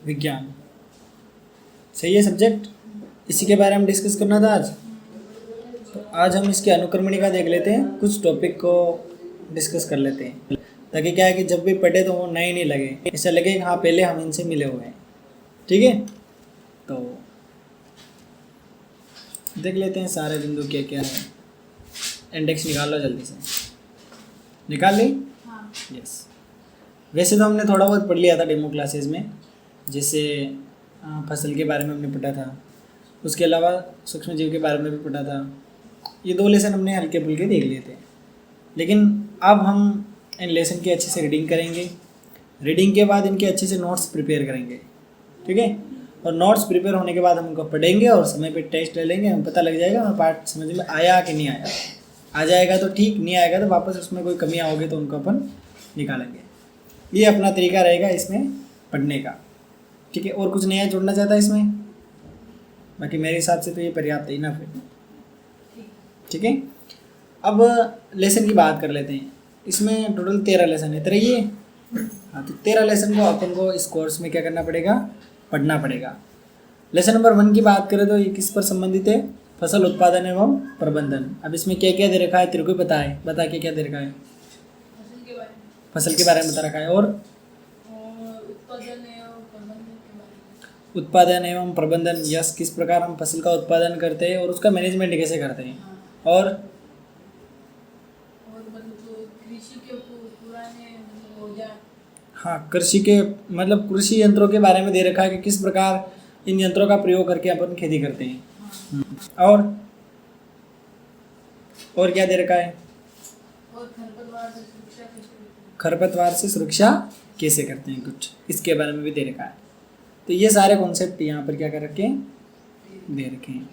विज्ञान। सही है सब्जेक्ट, इसी के बारे में डिस्कस करना था आज। तो आज हम इसके अनुक्रमणिका देख लेते हैं, कुछ टॉपिक को डिस्कस कर लेते हैं, ताकि क्या है कि जब भी पढ़े तो वो नए नहीं लगे, ऐसा लगे कि हाँ पहले हम इनसे मिले हुए हैं। ठीक है, तो देख लेते हैं सारे बिंदु क्या क्या है। इंडेक्स निकाल लो जल्दी से, निकाल ली? हाँ। यस। वैसे तो हमने थोड़ा बहुत पढ़ लिया था डेमो क्लासेस में, जैसे फसल के बारे में हमने पढ़ा था, उसके अलावा सूक्ष्म जीव के बारे में भी पढ़ा था। ये 2 लेसन हमने हल्के फुल्के देख लिए थे, लेकिन अब हम इन लेसन की अच्छे से रीडिंग करेंगे। रीडिंग के बाद इनके अच्छे से नोट्स प्रिपेयर करेंगे, ठीक है। और नोट्स प्रिपेयर होने के बाद हम उनको पढ़ेंगे और समय पे टेस्ट ले लेंगे, हमें पता लग जाएगा हमें पाठ समझ में आया कि नहीं आया। आ जाएगा तो ठीक, नहीं आएगा तो वापस उसमें कोई कमियाँ होगी तो उनको अपन निकालेंगे। ये अपना तरीका रहेगा इसमें पढ़ने का, ठीक है। और कुछ नया जोड़ना चाहता है इसमें? बाकी मेरे हिसाब से तो ये पर्याप्त है ना फिर, ठीक है। अब लेसन की बात कर लेते हैं। इसमें टोटल 13 लेसन है, 13 ये। हाँ, तो 13 लेसन को अपन को इस कोर्स में क्या करना पड़ेगा? पढ़ना पड़ेगा। लेसन नंबर 1 की बात करें तो ये किस पर संबंधित है? फसल उत्पादन एवं प्रबंधन। अब इसमें क्या क्या दे रखा है तेरे को पता है? बता क्या क्या दे रखा है? फसल के बारे में बता रखा है, और उत्पादन एवं प्रबंधन। यस, किस प्रकार हम फसल का उत्पादन करते हैं और उसका मैनेजमेंट कैसे करते हैं। और हाँ, कृषि के मतलब कृषि यंत्रों के बारे में दे रखा है कि किस प्रकार इन यंत्रों का प्रयोग करके अपन खेती करते हैं। और क्या दे रखा है? खरपतवार से सुरक्षा कैसे करते हैं, कुछ इसके बारे में भी दे रखा है। तो ये सारे कॉन्सेप्ट यहाँ पर क्या कर रखे हैं? दे रखे हैं।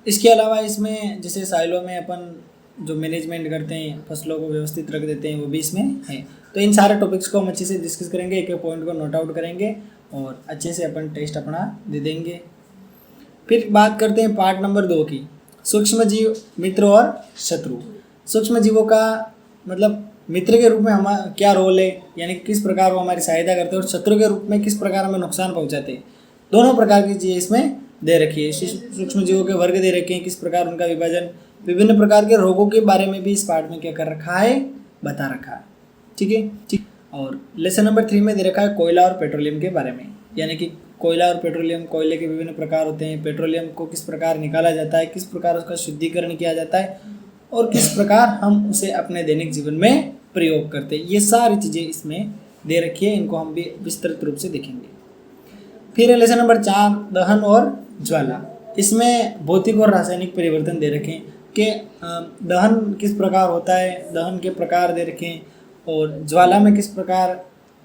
इसके अलावा इसमें जैसे साइलों में अपन जो मैनेजमेंट करते हैं, फसलों को व्यवस्थित रख देते हैं, वो भी इसमें है। तो इन सारे टॉपिक्स को हम अच्छे से डिस्कस करेंगे, एक एक पॉइंट को नोट आउट करेंगे और अच्छे से अपन टेस्ट अपना दे देंगे। फिर बात करते हैं पार्ट नंबर 2 की, सूक्ष्म जीव, मित्र और शत्रु। सूक्ष्म जीवों का मतलब मित्र के रूप में हमारा क्या रोल है, यानी किस प्रकार वो हमारी सहायता करते हैं, और शत्रु के रूप में किस प्रकार हमें नुकसान पहुंचाते हैं। दोनों प्रकार की चीज़ें इसमें दे रखी है। सूक्ष्म जीवों के वर्ग दे रखे हैं, किस प्रकार उनका विभाजन, विभिन्न प्रकार के रोगों के बारे में भी इस पार्ट में क्या कर रखा है? बता रखा है, ठीक है, ठीक। और लेसन नंबर 3 में दे रखा है कोयला और पेट्रोलियम के बारे में, यानी कि कोयला और पेट्रोलियम, कोयले के विभिन्न प्रकार होते हैं, पेट्रोलियम को किस प्रकार निकाला जाता है, किस प्रकार उसका शुद्धिकरण किया जाता है और किस प्रकार हम उसे अपने दैनिक जीवन में प्रयोग करते हैं। ये सारी चीज़ें इसमें दे रखी है, इनको हम भी विस्तृत रूप से देखेंगे। फिर लेसन नंबर 4, दहन और ज्वाला। इसमें भौतिक और रासायनिक परिवर्तन दे रखे हैं कि दहन किस प्रकार होता है, दहन के प्रकार दे रखे हैं, और ज्वाला में किस प्रकार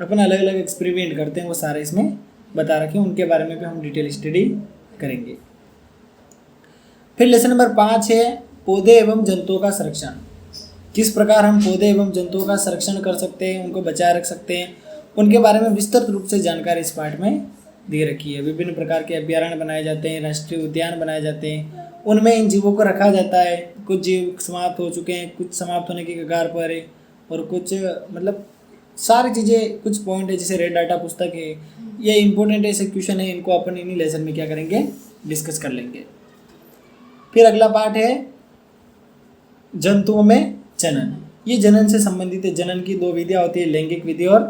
अपन अलग अलग एक्सपेरिमेंट करते हैं, वो सारे इसमें बता रखे हैं। उनके बारे में भी हम डिटेल स्टडी करेंगे। फिर लेसन नंबर 5 है पौधे एवं जंतुओं का संरक्षण। किस प्रकार हम पौधे एवं जंतुओं का संरक्षण कर सकते हैं, उनको बचाए रख सकते हैं, उनके बारे में विस्तृत रूप से जानकारी इस पार्ट में दे रखी है। विभिन्न प्रकार के अभ्यारण्य बनाए जाते हैं, राष्ट्रीय उद्यान बनाए जाते हैं, उनमें इन जीवों को रखा जाता है। कुछ जीव समाप्त हो चुके हैं, कुछ समाप्त होने की कगार पर है, और कुछ मतलब सारी चीज़ें, कुछ पॉइंट है जैसे रेड डाटा पुस्तक है, ये इंपॉर्टेंट ऐसे क्वेश्चन है, इनको अपन इन्हीं लेसन में क्या करेंगे? डिस्कस कर लेंगे। फिर अगला पार्ट है जंतुओं में जनन। ये जनन से संबंधित है। जनन की 2 विधियाँ होती है, लैंगिक विधि और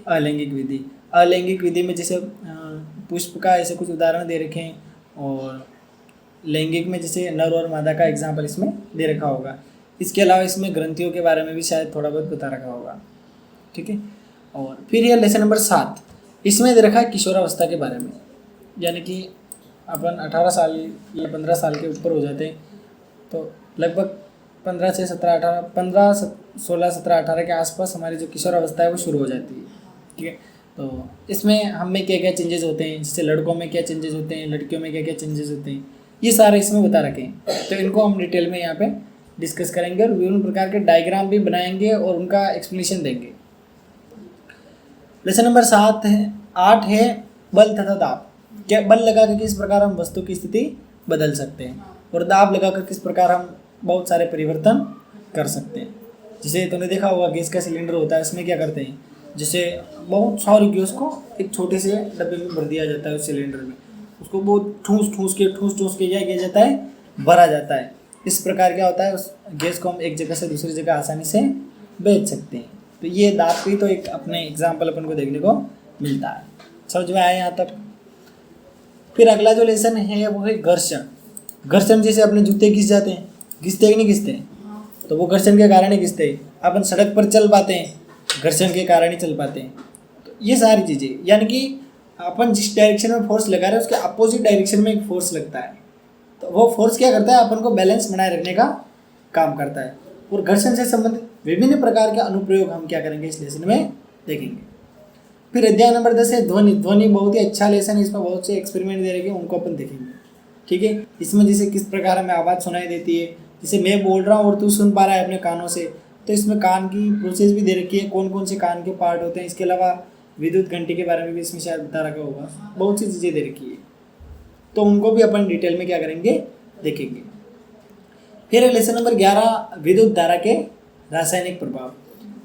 अलैंगिक विधि। अलैंगिक विधि में जैसे पुष्प का ऐसे कुछ उदाहरण दे रखे हैं, और लैंगिक में जैसे नर और मादा का एग्जाम्पल इसमें दे रखा होगा। इसके अलावा इसमें ग्रंथियों के बारे में भी शायद थोड़ा बहुत बता रखा होगा, ठीक है। और फिर यह लेसन नंबर 7, इसमें दे रखा है किशोरावस्था के बारे में, यानी कि अपन 18 साल या 15 साल के ऊपर हो जाते हैं, तो लगभग 15 से 17 18 15 16 17 18 के आसपास हमारी जो किशोरावस्था है वो शुरू हो जाती है, ठीक है। तो इसमें हम में क्या क्या चेंजेस होते हैं, जैसे लड़कों में क्या चेंजेस होते हैं, लड़कियों में क्या क्या चेंजेस होते हैं, ये सारे इसमें बता रखे हैं। तो इनको हम डिटेल में यहाँ पे डिस्कस करेंगे और विभिन्न प्रकार के डायग्राम भी बनाएंगे और उनका एक्सप्लेनेशन देंगे। लेसन नंबर 8 है बल तथा दाब। क्या बल लगाकर किस प्रकार हम वस्तु की स्थिति बदल सकते हैं, और दाब लगाकर किस प्रकार हम बहुत सारे परिवर्तन कर सकते हैं। जैसे तुमने देखा होगा गैस का सिलेंडर होता है, उसमें क्या करते हैं, जैसे बहुत सारी गैस को एक छोटे से डब्बे में भर दिया जाता है उस सिलेंडर में, उसको बहुत ठूस ठूस के क्या किया जाता है, भरा जाता है। इस प्रकार क्या होता है, उस गैस को हम एक जगह से दूसरी जगह आसानी से भेज सकते हैं। तो ये दांत की तो एक अपने एग्जाम्पल अपन को देखने को मिलता है। समझ में आया यहाँ तक। फिर अगला जो लेसन है वो है घर्षण। घर्षण जैसे अपने जूते घिस जाते हैं, घिसते कि नहीं घिसते, तो वो घर्षण के कारण ही घिसते हैं। अपन सड़क पर चल पाते हैं, घर्षण के कारण ही चल पाते हैं। तो ये सारी चीज़ें, यानी कि अपन जिस डायरेक्शन में फोर्स लगा रहे हैं उसके अपोजिट डायरेक्शन में एक फोर्स लगता है, तो वो फोर्स क्या करता है, अपन को बैलेंस बनाए रखने का काम करता है। और घर्षण से संबंधित विभिन्न प्रकार के अनुप्रयोग हम क्या करेंगे इस लेसन में देखेंगे। फिर अध्याय नंबर 10 है ध्वनि। ध्वनि बहुत ही अच्छा लेसन है, इसमें बहुत से एक्सपेरिमेंट दे रखे हैं, उनको अपन देखेंगे। ठीक है, इसमें जैसे किस प्रकार हमें आवाज़ सुनाई देती है, जैसे मैं बोल रहा हूँ और तू सुन पा रहा है अपने कानों से, तो इसमें कान की प्रोसेस भी दे रखी है, कौन कौन से कान के पार्ट होते हैं। इसके अलावा विद्युत घंटी के बारे में भी इसमें शायद बता रखा होगा, बहुत सी चीज़ें दे रखी है, तो उनको भी अपन डिटेल में क्या करेंगे देखेंगे। फिर लेसन नंबर 11 विद्युत धारा के रासायनिक प्रभाव।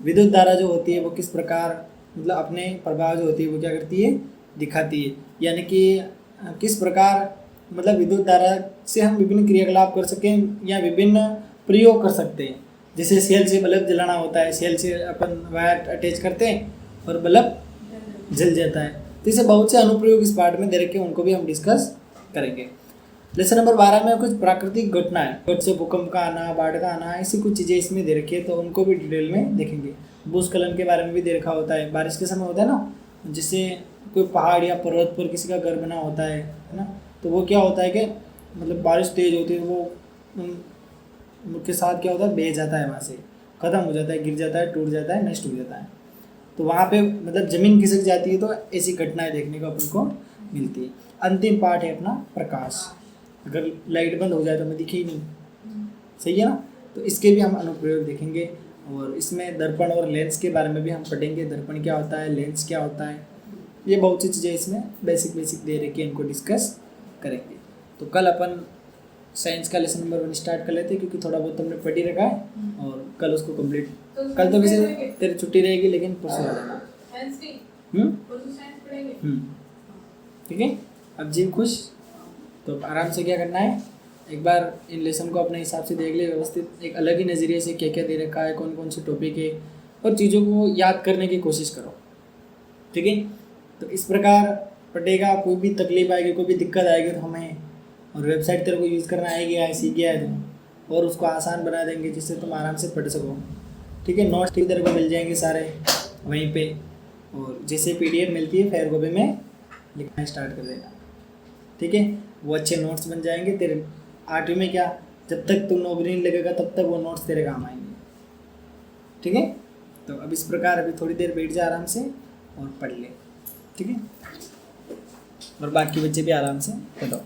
विद्युत धारा जो होती है वो किस प्रकार, मतलब अपने प्रभाव जो होती है वो क्या करती है, दिखाती है। यानी कि किस प्रकार, मतलब विद्युत धारा से हम विभिन्न क्रियाकलाप कर सकें या विभिन्न प्रयोग कर सकते हैं। जैसे सेल से बल्ब जलाना होता है, सेल से अपन वायर अटैच करते हैं और बल्ब जल जाता है। तो इसे बहुत से अनुप्रयोग इस पार्ट में दे रखे हैं, उनको भी हम डिस्कस करेंगे। लेसन नंबर 12 में कुछ प्राकृतिक घटनाएं, कुछ से भूकंप का आना, बाढ़ का आना, ऐसी कुछ चीज़ें इसमें दे रखी है, तो उनको भी डिटेल में देखेंगे। भूस्खलन के बारे में भी दे रखा होता है, बारिश के समय होता है ना, जिससे कोई पहाड़ या पर्वत पर किसी का घर बना होता है ना, तो वो क्या होता है कि मतलब बारिश तेज होती है, वो उनके साथ क्या होता है, बह जाता है, वहाँ से ख़त्म हो जाता है, गिर जाता है, टूट जाता है, नष्ट हो जाता है। तो वहाँ पे मतलब ज़मीन खिसक जाती है, तो ऐसी घटनाएं देखने को अपन को मिलती है। अंतिम पार्ट है अपना प्रकाश। अगर लाइट बंद हो जाए तो हमें दिखे ही नहीं, सही है ना, तो इसके भी हम अनुप्रयोग देखेंगे। और इसमें दर्पण और लेंस के बारे में भी हम पढ़ेंगे, दर्पण क्या होता है, लेंस क्या होता है, ये बहुत सी चीज़ें इसमें बेसिक दे रखी है, इनको डिस्कस करेंगे। तो कल अपन साइंस का लेसन नंबर 1 स्टार्ट कर लेते हैं, क्योंकि थोड़ा बहुत हमने पढ़ ही रखा है, और कल उसको कंप्लीट, कल तो वैसे तेरी छुट्टी रहेगी, लेकिन परसों आ जाना। ठीक है, अब जी खुश, तो आराम से क्या करना है, एक बार इन लेसन को अपने हिसाब से देख ले व्यवस्थित, एक अलग ही नज़रिए से क्या क्या दे रखा है, कौन कौन से टॉपिक है, और चीज़ों को याद करने की कोशिश करो। ठीक है, तो इस प्रकार पढ़ेगा, कोई भी तकलीफ आएगी, कोई भी दिक्कत आएगी तो हमें, और वेबसाइट तेरे को यूज़ करना आएगी, सीख गया है तुम, और उसको आसान बना देंगे जिससे तुम आराम से पढ़ सको। ठीक है, नोट्स ठीक तेरे को मिल जाएंगे सारे वहीं पे, और जैसे PDF मिलती है फेयर कॉपी में लिखना स्टार्ट कर देना। ठीक है, वो अच्छे नोट्स बन जाएंगे तेरे 8वीं में, क्या जब तक तू नौकरी नहीं लगेगा तब तक वो नोट्स तेरे काम आएंगे। ठीक है, तो अब इस प्रकार अभी थोड़ी देर बैठ जा आराम से और पढ़ ले। ठीक है, और बाकी बच्चे भी आराम से बताओ।